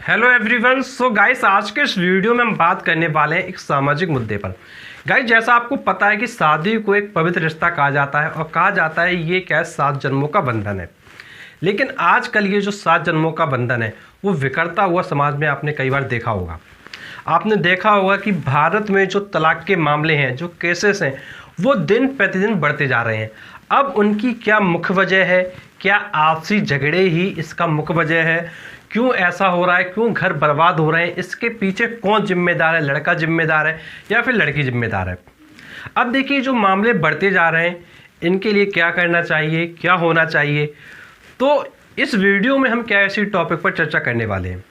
Hello everyone. So guys, आज के इस वीडियो में हम बात करने वाले हैं एक सामाजिक मुद्दे पर। गाइस, जैसा आपको पता है कि शादी को एक पवित्र रिश्ता कहा जाता है और कहा जाता है ये क्या है, 7 जन्मों का बंधन है। लेकिन आजकल ये जो 7 जन्मों का बंधन है वो बिखरता हुआ समाज में आपने कई बार देखा होगा। आपने देखा होगा कि भारत में जो तलाक के मामले हैं, जो केसेस हैं, वो दिन प्रतिदिन बढ़ते जा रहे हैं। अब उनकी क्या मुख्य वजह है? क्या आपसी झगड़े ही इसका मुख्य वजह है? क्यों ऐसा हो रहा है? क्यों घर बर्बाद हो रहे हैं? इसके पीछे कौन जिम्मेदार है? लड़का जिम्मेदार है या फिर लड़की जिम्मेदार है? अब देखिए, जो मामले बढ़ते जा रहे हैं इनके लिए क्या करना चाहिए, क्या होना चाहिए, तो इस वीडियो में हम क्या इसी टॉपिक पर चर्चा करने वाले हैं।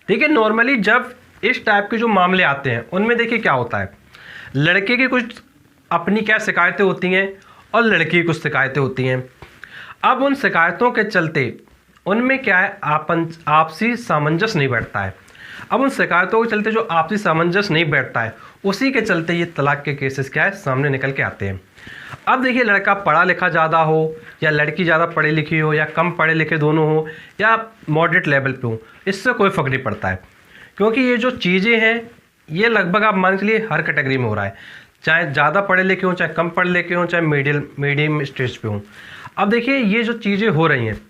देखिए, नॉर्मली जब इस टाइप के जो मामले आते हैं उनमें देखिए क्या होता है, लड़के की कुछ अपनी क्या शिकायतें होती हैं और लड़की की कुछ शिकायतें होती हैं। अब उन शिकायतों के चलते उनमें क्या है, आपसी सामंजस्य नहीं बैठता है। अब उन शिकायतों के चलते जो आपसी सामंजस्य नहीं बैठता है, उसी के चलते ये तलाक के केसेस क्या है सामने निकल के आते हैं। अब देखिए, लड़का पढ़ा लिखा ज़्यादा हो या लड़की ज़्यादा पढ़ी लिखी हो या कम पढ़े लिखे दोनों हो या मॉडरेट लेवल पे हो, इससे कोई फ़र्क नहीं पड़ता है। क्योंकि ये जो चीज़ें हैं ये लगभग आप मान के लिए हर कैटेगरी में हो रहा है, चाहे ज़्यादा पढ़े लिखे हों, चाहे कम पढ़े लिखे हों, चाहे मीडियम स्टेज पे हों। अब देखिए, ये जो चीज़ें हो रही हैं,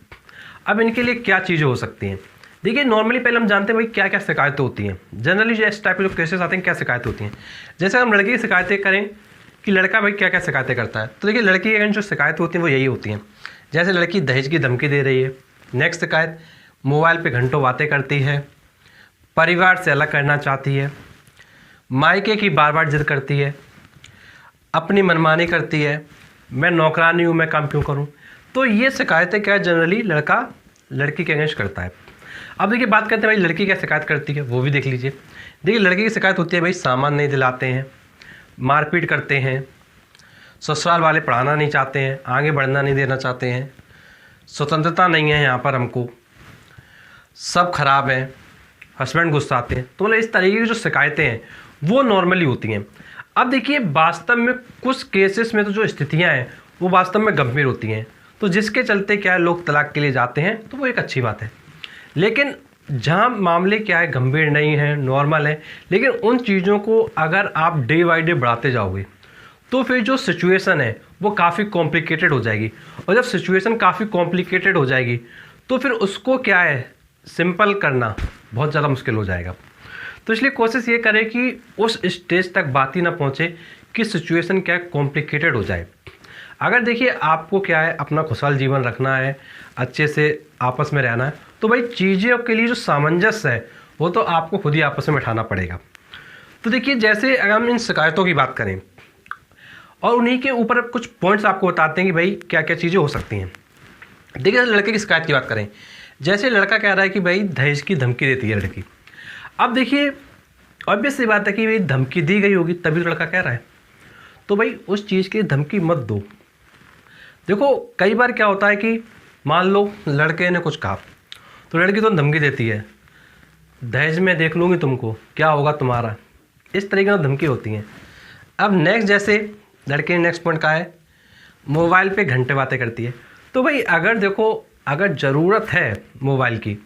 अब इनके लिए क्या चीज़ें हो सकती हैं। देखिए, नॉर्मली पहले हम जानते हैं भाई क्या क्या शिकायतें होती हैं। जनरली जो इस टाइप के जो केसेस आते हैं, क्या शिकायतें होती हैं। जैसे हम लड़की की शिकायतें करें कि लड़का भाई क्या क्या शिकायतें करता है, तो देखिए लड़की की जो शिकायतें होती हैं वो यही होती हैं। जैसे लड़की दहेज की धमकी दे रही है। नेक्स्ट शिकायत, मोबाइल पर घंटों बातें करती है, परिवार से अलग करना चाहती है, मायके की बार बार जिद करती है, अपनी मनमानी करती है, मैं नौकरानी हूँ, मैं काम क्यों करूँ। तो ये शिकायतें क्या जनरली लड़का लड़की के अगेंस्ट करता है। अब देखिए, बात करते हैं भाई लड़की क्या शिकायत करती है, वो भी देख लीजिए। देखिए, लड़की की शिकायत होती है भाई सामान नहीं दिलाते हैं, मारपीट करते हैं, ससुराल वाले पढ़ाना नहीं चाहते हैं, आगे बढ़ना नहीं देना चाहते हैं, स्वतंत्रता नहीं है यहाँ पर हमको, सब खराब है, हस्बैंड गुस्सा आते हैं। तो मतलब इस तरीके की जो शिकायतें हैं वो नॉर्मली होती हैं। अब देखिए, वास्तव में कुछ केसेस में तो जो स्थितियाँ हैं वो वास्तव में गंभीर होती हैं, तो जिसके चलते क्या है लोग तलाक के लिए जाते हैं, तो वो एक अच्छी बात है। लेकिन जहाँ मामले क्या है गंभीर नहीं है, नॉर्मल है, लेकिन उन चीज़ों को अगर आप डे बाई डे बढ़ाते जाओगे तो फिर जो सिचुएशन है वो काफ़ी कॉम्प्लिकेटेड हो जाएगी। और जब सिचुएशन काफ़ी कॉम्प्लिकेटेड हो जाएगी तो फिर उसको क्या है सिंपल करना बहुत ज़्यादा मुश्किल हो जाएगा। तो इसलिए कोशिश ये करें कि उस स्टेज तक बात ही ना पहुँचे कि सिचुएशन क्या है कॉम्प्लिकेटेड हो जाए। अगर देखिए आपको क्या है अपना खुशहाल जीवन रखना है, अच्छे से आपस में रहना है, तो भाई चीज़ों के लिए जो सामंजस्य है वो तो आपको खुद ही आपस में बैठाना पड़ेगा। तो देखिए, जैसे अगर हम इन शिकायतों की बात करें और उन्हीं के ऊपर कुछ पॉइंट्स आपको बताते हैं कि भाई क्या क्या चीज़ें हो सकती हैं। देखिए, लड़के की शिकायत की बात करें, जैसे लड़का कह रहा है कि भाई दहेज की धमकी देती है लड़की। अब देखिए, ऑब्वियस सी बात है कि भाई धमकी दी गई होगी तभी तो लड़का कह रहा है, तो भाई उस चीज़ की धमकी मत दो। देखो, कई बार क्या होता है कि मान लो लड़के ने कुछ कहा तो लड़की तो धमकी देती है, दहेज में देख लूँगी तुमको, क्या होगा तुम्हारा, इस तरीके की धमकी होती हैं। अब नेक्स्ट, जैसे लड़के ने नेक्स्ट पॉइंट कहा है मोबाइल पे घंटे बातें करती है। तो भाई अगर देखो, अगर ज़रूरत है मोबाइल की,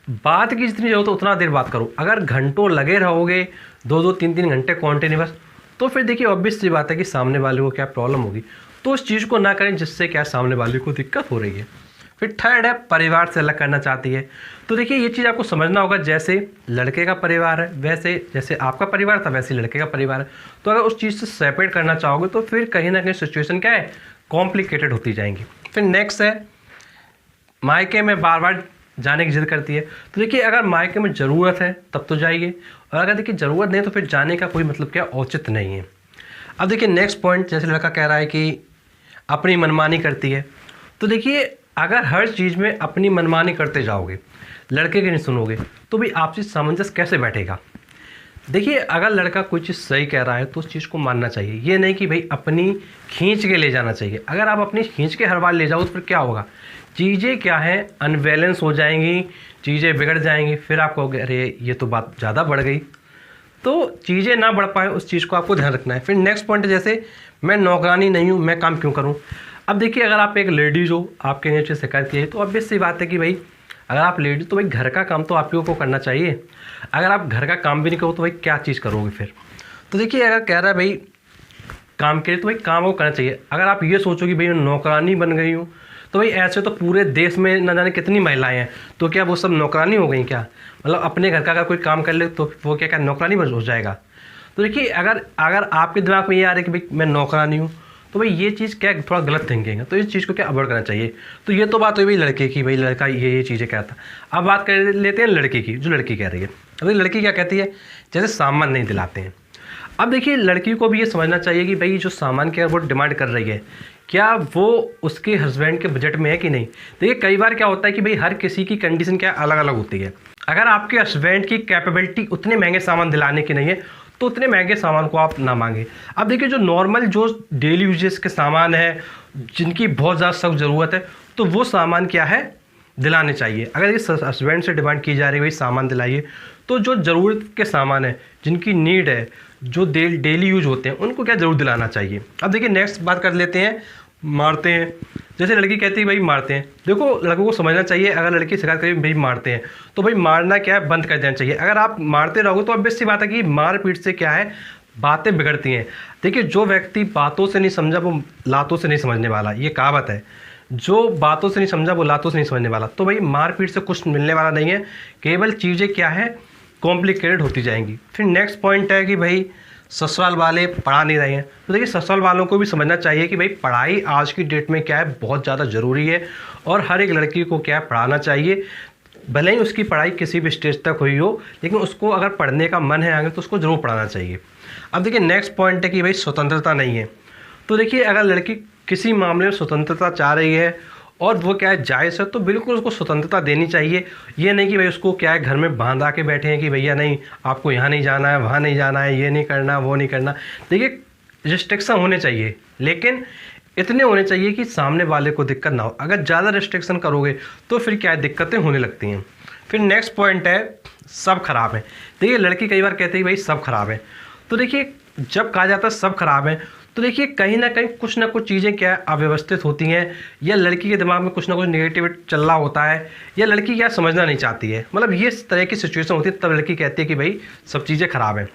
बात की जितनी ज़रूरत हो उतना देर बात करो। अगर घंटों लगे रहोगे, 2-2, 3-3 घंटे कॉन्टिन्यूअस, तो फिर देखिए ऑब्वियस सी बात है कि सामने वाले को क्या प्रॉब्लम होगी। तो उस चीज़ को ना करें जिससे क्या सामने वाले को दिक्कत हो रही है। फिर थर्ड है, परिवार से अलग करना चाहती है। तो देखिए, ये चीज़ आपको समझना होगा, जैसे लड़के का परिवार है वैसे जैसे आपका परिवार था वैसे लड़के का परिवार है। तो अगर उस चीज़ से सेपरेट करना चाहोगे तो फिर कहीं ना कहीं सिचुएशन क्या है कॉम्प्लिकेटेड होती जाएंगी। फिर नेक्स्ट है, मायके में बार बार जाने की जिद करती है। तो देखिए, अगर मायके में ज़रूरत है तब तो जाइए, और अगर देखिए ज़रूरत नहीं तो फिर जाने का कोई मतलब क्या औचित्य नहीं है। अब देखिए नेक्स्ट पॉइंट, जैसे लड़का कह रहा है कि अपनी मनमानी करती है। तो देखिए, अगर हर चीज़ में अपनी मनमानी करते जाओगे, लड़के की नहीं सुनोगे, तो भाई आपसी सामंजस्य कैसे बैठेगा। देखिए, अगर लड़का कोई चीज़ सही कह रहा है तो उस चीज़ को मानना चाहिए, ये नहीं कि भाई अपनी खींच के ले जाना चाहिए। अगर आप अपनी खींच के हर बार ले जाओ तो फिर क्या होगा, चीज़ें क्या है अनबैलेंस हो जाएंगी, चीज़ें बिगड़ जाएंगी, फिर आप कहोगे अरे ये तो बात ज़्यादा बढ़ गई। तो चीज़ें ना बढ़ पाए उस चीज़ को आपको ध्यान रखना है। फिर नेक्स्ट पॉइंट, जैसे मैं नौकरानी नहीं हूँ, मैं काम क्यों करूँ। अब देखिए, अगर आप एक लेडीज़ हो, आपके नीचे शिकायत की है, तो ऑब्वियस सी बात है कि भाई अगर आप लेडीज तो भाई घर का काम तो आप लोगों को करना चाहिए। अगर आप घर का काम भी नहीं करो तो भाई क्या चीज़ करोगे फिर। तो देखिए अगर कह रहा है भाई काम के लिए तो भाई काम को करना चाहिए। अगर आप ये सोचो कि भाई मैं नौकरानी बन गई हूँ तो भाई ऐसे तो पूरे देश में न जाने कितनी महिलाएं हैं, तो क्या वो सब नौकरानी हो गई क्या? मतलब अपने घर का अगर कोई काम कर ले तो वो क्या क्या नौकरानी हो जाएगा? तो देखिए अगर अगर आपके दिमाग में ये आ रहा है कि भाई मैं नौकरानी हूँ तो भाई ये चीज़ क्या थोड़ा गलत थिंकिंग है, तो इस चीज़ को क्या अवॉइड करना चाहिए। तो ये तो बात हुई भाई लड़के की, भाई लड़का ये चीज़ें कहता। अब बात कर लेते हैं लड़की की, जो लड़की कह रही है। अभी लड़की क्या कहती है, जैसे सामान नहीं दिलाते हैं। अब देखिए लड़की को भी ये समझना चाहिए कि भाई जो सामान की वो डिमांड कर रही है क्या वो उसके हस्बैंड के बजट में है कि नहीं। देखिए कई बार क्या होता है कि भाई हर किसी की कंडीशन क्या अलग अलग होती है। अगर आपके हस्बैंड की कैपेबिलिटी उतने महंगे सामान दिलाने की नहीं है तो उतने महंगे सामान को आप ना मांगे। अब देखिए जो नॉर्मल जो डेली यूजेस के सामान है, जिनकी बहुत ज़्यादा सख्त ज़रूरत है, तो वो सामान क्या है दिलाने चाहिए। अगर ये हस्बैंड से डिमांड की जा रही है भाई सामान दिलाइए, तो जो ज़रूरत के सामान है, जिनकी नीड है, जो डेली यूज होते हैं, उनको क्या ज़रूर दिलाना चाहिए। अब देखिए नेक्स्ट बात कर लेते हैं मारते हैं। जैसे लड़की कहती है भाई मारते हैं, देखो लड़कों को समझना चाहिए अगर लड़की शिकायत करें भाई मारते हैं तो भाई मारना क्या है बंद कर देना चाहिए। अगर आप मारते रहोगे तो ऑब्वियस सी बात है कि मार पीट से क्या है बातें बिगड़ती हैं। देखिए जो व्यक्ति बातों से नहीं समझा वो लातों से नहीं समझने वाला, ये कहावत है। जो बातों से नहीं समझा वो लातों से नहीं समझने वाला। तो भाई मारपीट से कुछ मिलने वाला नहीं है, केवल चीज़ें क्या है कॉम्प्लिकेटेड होती जाएंगी। फिर नेक्स्ट पॉइंट है कि भाई ससुराल वाले पढ़ा नहीं रहे हैं। तो देखिए ससुराल वालों को भी समझना चाहिए कि भाई पढ़ाई आज की डेट में क्या है बहुत ज़्यादा ज़रूरी है और हर एक लड़की को क्या है पढ़ाना चाहिए। भले ही उसकी पढ़ाई किसी भी स्टेज तक हुई हो, लेकिन उसको अगर पढ़ने का मन है आगे तो उसको ज़रूर पढ़ाना चाहिए। अब देखिए नेक्स्ट पॉइंट है कि भाई स्वतंत्रता नहीं है। तो देखिए अगर लड़की किसी मामले में स्वतंत्रता चाह रही है और वो क्या है जायज़ है, तो बिल्कुल उसको स्वतंत्रता देनी चाहिए। ये नहीं कि भाई उसको क्या है घर में बांधा के बैठे हैं कि भैया नहीं आपको यहाँ नहीं जाना है, वहाँ नहीं जाना है, ये नहीं करना, वो नहीं करना। देखिए रिस्ट्रिक्शन होने चाहिए, लेकिन इतने होने चाहिए कि सामने वाले को दिक्कत ना हो। अगर ज़्यादा रिस्ट्रिक्शन करोगे तो फिर क्या है दिक्कतें होने लगती हैं। फिर नेक्स्ट पॉइंट है सब खराब है। देखिए लड़की कई बार कहती है भाई सब खराब है। तो देखिए जब कहा जाता है सब खराब है तो देखिए कहीं ना कहीं कुछ ना कुछ चीज़ें क्या अव्यवस्थित होती हैं, या लड़की के दिमाग में कुछ ना कुछ नेगेटिव चल रहा होता है, या लड़की क्या समझना नहीं चाहती है। मतलब ये इस तरह की सिचुएशन होती है तब लड़की कहती है कि भाई सब चीज़ें खराब हैं।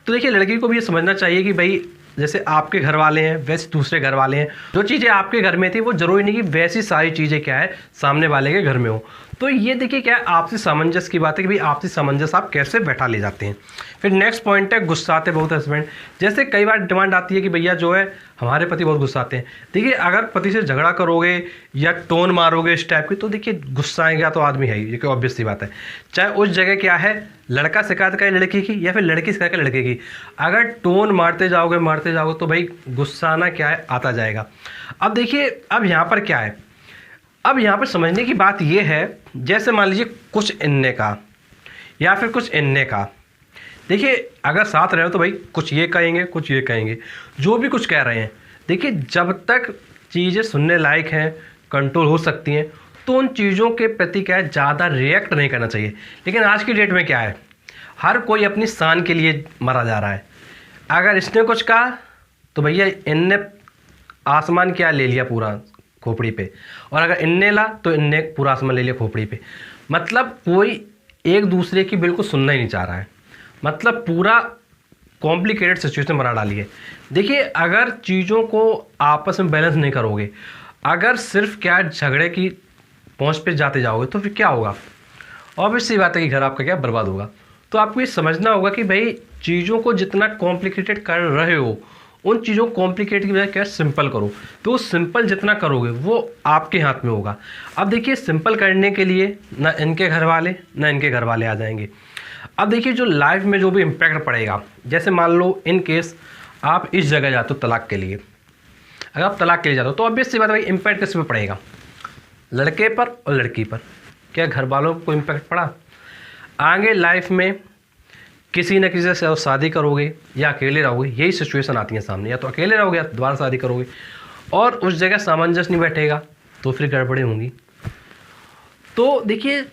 तो देखिए लड़की को भी ये समझना चाहिए कि भाई जैसे आपके घर वाले हैं वैसे दूसरे घर वाले हैं। जो चीज़ें आपके घर में थी वो ज़रूरी नहीं कि वैसी सारी चीज़ें क्या है सामने वाले के घर में हो। तो ये देखिए क्या आपसी सामंजस्य की बात है कि भाई आपसी सामंजस्य आप कैसे बैठा ले जाते हैं। फिर नेक्स्ट पॉइंट है गुस्साते बहुत हस्बैंड। जैसे कई बार डिमांड आती है कि भैया जो है हमारे पति बहुत गुस्साते हैं। देखिए अगर पति से झगड़ा करोगे या टोन मारोगे इस टाइप की तो देखिए गुस्सा आएगा तो आदमी है ही, ये ऑब्वियस सी बात है। चाहे उस जगह क्या है लड़का शिकायत करे लड़की की या फिर लड़की शिकायत करे लड़के की, अगर टोन मारते जाओगे तो भाई गुस्सा आना क्या है आता जाएगा। अब देखिए अब यहाँ पर क्या है, अब यहाँ पर समझने की बात यह है जैसे मान लीजिए कुछ इन्ने का या फिर कुछ इन्ने का। देखिए अगर साथ रहे हो तो भाई कुछ ये कहेंगे कुछ ये कहेंगे, जो भी कुछ कह रहे हैं। देखिए जब तक चीज़ें सुनने लायक हैं कंट्रोल हो सकती हैं तो उन चीज़ों के प्रति क्या है ज़्यादा रिएक्ट नहीं करना चाहिए। लेकिन आज की डेट में क्या है हर कोई अपनी शान के लिए मरा जा रहा है। अगर इसने कुछ कहा तो भैया इनने आसमान क्या ले लिया पूरा खोपड़ी पे, और अगर इनने ला तो इनने पूरा आसमान ले लिया खोपड़ी पे। मतलब कोई एक दूसरे की बिल्कुल सुनना ही नहीं चाह रहा है। मतलब पूरा कॉम्प्लिकेटेड सिचुएशन बना डाली है। देखिए अगर चीज़ों को आपस में बैलेंस नहीं करोगे, अगर सिर्फ क्या झगड़े की पहुंच पे जाते जाओगे तो फिर क्या होगा, ऑब्वियस सी बात है कि घर आपका क्या बर्बाद होगा। तो आपको ये समझना होगा कि भाई चीज़ों को जितना कॉम्प्लिकेटेड कर रहे हो उन चीज़ों को कॉम्प्लिकेट की बजाय क्या सिंपल करो। तो सिंपल जितना करोगे वो आपके हाथ में होगा। अब देखिए सिंपल करने के लिए ना इनके घर वाले ना इनके घर वाले आ जाएंगे। अब देखिए जो लाइफ में जो भी इम्पैक्ट पड़ेगा, जैसे मान लो इन केस आप इस जगह जाते हो तलाक के लिए, अगर आप तलाक के लिए जाते हो तो ऑब्वियस सी बात है भाई इम्पैक्ट किस पे पड़ेगा, लड़के पर और लड़की पर। क्या घर वालों को इम्पैक्ट पड़ा? आगे लाइफ में किसी न किसी से शादी करोगे या अकेले रहोगे, यही सिचुएशन आती है सामने, या तो अकेले रहोगे या दोबारा शादी करोगे और उस जगह सामंजस्य नहीं बैठेगा तो फिर गड़बड़ें होंगी। तो देखिए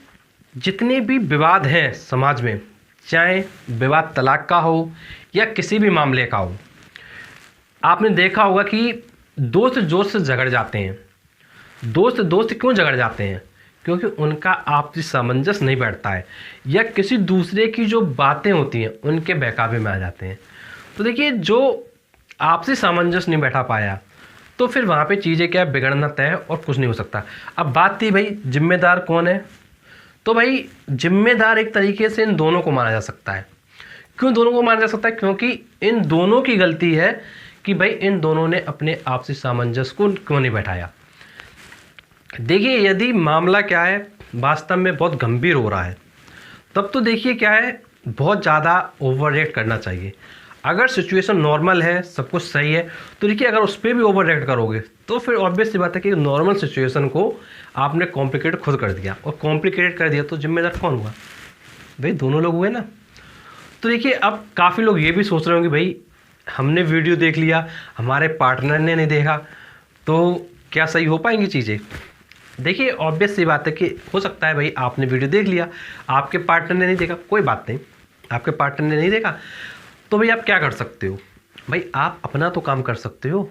जितने भी विवाद हैं समाज में, चाहे विवाद तलाक का हो या किसी भी मामले का हो, आपने देखा होगा कि दोस्त दोस्त से झगड़ जाते हैं। दोस्त दोस्त क्यों झगड़ जाते हैं? क्योंकि उनका आपसी सामंजस्य नहीं बैठता है, या किसी दूसरे की जो बातें होती हैं उनके बहकावे में आ जाते हैं। तो देखिए, जो आपसी सामंजस्य नहीं बैठा पाया तो फिर वहाँ पे चीज़ें क्या बिगड़ना तय है और कुछ नहीं हो सकता। अब बात थी भाई जिम्मेदार कौन है, तो भाई जिम्मेदार एक तरीके से इन दोनों को माना जा सकता है। क्यों दोनों को माना जा सकता है? क्योंकि इन दोनों की गलती है कि भाई इन दोनों ने अपने आपसी सामंजस्य को क्यों नहीं बैठाया। देखिए, यदि मामला क्या है वास्तव में बहुत गंभीर हो रहा है, तब तो देखिए क्या है, बहुत ज़्यादा ओवर रिएक्ट करना चाहिए। अगर सिचुएशन नॉर्मल है, सब कुछ सही है, तो देखिए अगर उस पर भी ओवर रिएक्ट करोगे तो फिर ऑब्वियस सी बात है कि नॉर्मल सिचुएशन को आपने कॉम्प्लिकेटेड खुद कर दिया, और कॉम्प्लिकेटेड कर दिया तो जिम्मेदार कौन हुआ? भाई दोनों लोग हुए ना। तो देखिए, अब काफ़ी लोग ये भी सोच रहे होंगे भाई हमने वीडियो देख लिया, हमारे पार्टनर ने नहीं देखा, तो क्या सही हो पाएंगी चीज़ें? देखिए, ऑब्वियस सी बात है कि हो सकता है भाई आपने वीडियो देख लिया, आपके पार्टनर ने नहीं देखा, कोई बात नहीं, आपके पार्टनर ने नहीं देखा, तो भाई आप क्या कर सकते हो? भाई आप अपना तो काम कर सकते हो।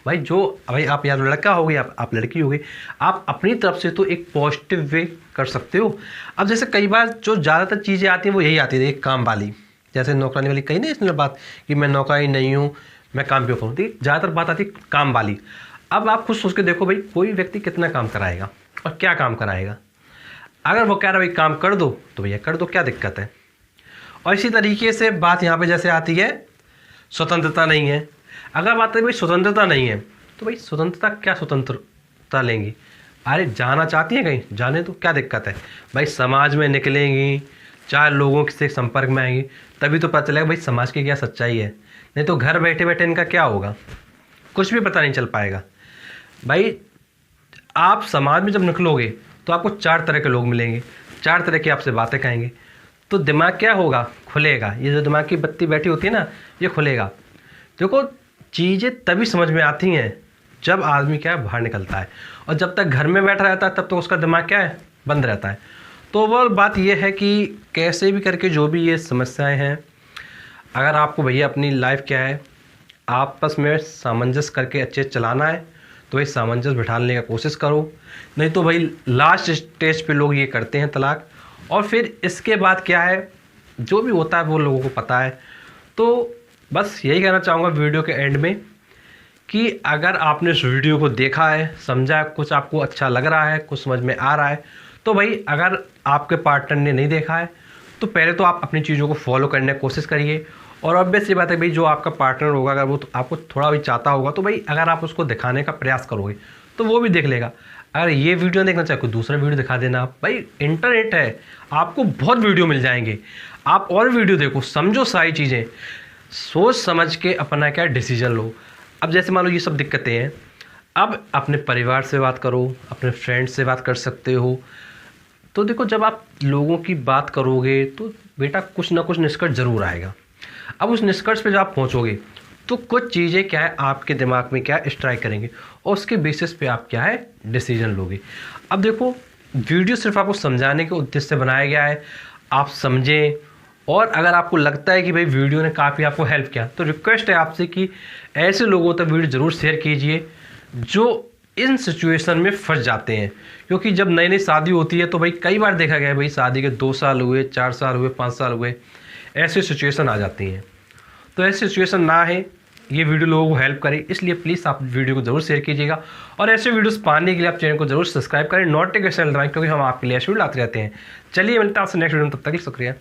भाई आप या लड़का हो गई, आप लड़की हो गई, आप अपनी तरफ से तो एक पॉजिटिव वे कर सकते हो। अब जैसे कई बार जो ज़्यादातर चीज़ें आती हैं वो यही आती है, एक काम वाली, जैसे नौकरानी वाली कही नहीं इसने बात कि मैं नौकरानी नहीं हूँ, मैं काम क्यों करूँ। ठीक, ज़्यादातर बात आती है काम वाली। अब आप खुद सोच के देखो भाई, कोई व्यक्ति कितना काम कराएगा और क्या काम कराएगा? अगर वो कह रहा है भाई काम कर दो, तो भैया कर दो, क्या दिक्कत है? और इसी तरीके से बात यहाँ पे जैसे आती है स्वतंत्रता नहीं है। अगर बात है भाई स्वतंत्रता नहीं है, तो भाई स्वतंत्रता क्या स्वतंत्रता लेंगी? अरे जाना चाहती हैं कहीं, जाने तो, क्या दिक्कत है? भाई समाज में निकलेंगी, 4 लोगों से संपर्क में आएंगी, तभी तो पता चलेगा भाई समाज की क्या सच्चाई है। नहीं तो घर बैठे बैठे इनका क्या होगा, कुछ भी पता नहीं चल पाएगा। भाई आप समाज में जब निकलोगे तो आपको 4 तरह के लोग मिलेंगे, 4 तरह की आपसे बातें कहेंगे, तो दिमाग क्या होगा, खुलेगा। ये जो दिमाग की बत्ती बैठी होती है ना, ये खुलेगा। देखो, चीज़ें तभी समझ में आती हैं जब आदमी क्या है बाहर निकलता है, और जब तक घर में बैठा रहता है तब तक उसका दिमाग क्या है, बंद रहता है। तो वो बात ये है कि कैसे भी करके जो भी ये समस्याएं हैं, अगर आपको भैया अपनी लाइफ क्या है आपस में सामंजस्य करके अच्छे चलाना है, तो भाई सामंजस्य बिठाने का कोशिश करो। नहीं तो भाई लास्ट स्टेज पे लोग ये करते हैं तलाक, और फिर इसके बाद क्या है जो भी होता है वो लोगों को पता है। तो बस यही कहना चाहूँगा वीडियो के एंड में कि अगर आपने इस वीडियो को देखा है, समझा, कुछ आपको अच्छा लग रहा है, कुछ समझ में आ रहा है, तो भाई अगर आपके पार्टनर ने नहीं देखा है तो पहले तो आप अपनी चीज़ों को फॉलो करने की कोशिश करिए। और ऑब्वियस सी बात है भाई, जो आपका पार्टनर होगा अगर वो तो आपको थोड़ा भी चाहता होगा, तो भाई अगर आप उसको दिखाने का प्रयास करोगे तो वो भी देख लेगा। अगर ये वीडियो देखना चाहे कोई दूसरा वीडियो दिखा देना आप। भाई इंटरनेट है, आपको बहुत वीडियो मिल जाएंगे, आप और वीडियो देखो, समझो सारी चीज़ें, सोच समझ के अपना क्या डिसीजन लो। अब जैसे मान लो ये सब दिक्कतें हैं, अब अपने परिवार से बात करो, अपने फ्रेंड से बात कर सकते हो। तो देखो, जब आप लोगों की बात करोगे तो बेटा कुछ ना कुछ निष्कर्ष जरूर आएगा। अब उस निष्कर्ष पे जब आप पहुँचोगे तो कुछ चीज़ें क्या है आपके दिमाग में क्या स्ट्राइक करेंगे, और उसके बेसिस पे आप क्या है डिसीजन लोगे। अब देखो, वीडियो सिर्फ आपको समझाने के उद्देश्य से बनाया गया है, आप समझें। और अगर आपको लगता है कि भाई वीडियो ने काफ़ी आपको हेल्प किया, तो रिक्वेस्ट है आपसे कि ऐसे लोगों तक वीडियो ज़रूर शेयर कीजिए जो इन सिचुएशन में फंस जाते हैं। क्योंकि जब नई नई शादी होती है तो भाई कई बार देखा गया है भाई शादी के 2 साल हुए, 4 साल हुए, 5 साल हुए, ऐसी सिचुएशन आ जाती हैं। तो ऐसी सिचुएशन ना है, ये वीडियो लोगों को हेल्प करे, इसलिए प्लीज़ आप वीडियो को ज़रूर शेयर कीजिएगा। और ऐसे वीडियोस पाने के लिए आप चैनल को ज़रूर सब्सक्राइब करें, नोटिफिकेशन दबाएं, क्योंकि हम आपके लिए ऐसे वीडियो लाते रहते हैं। चलिए मिलते हैं आपसे नेक्स्ट वीडियो में, तब तक के लिए शुक्रिया।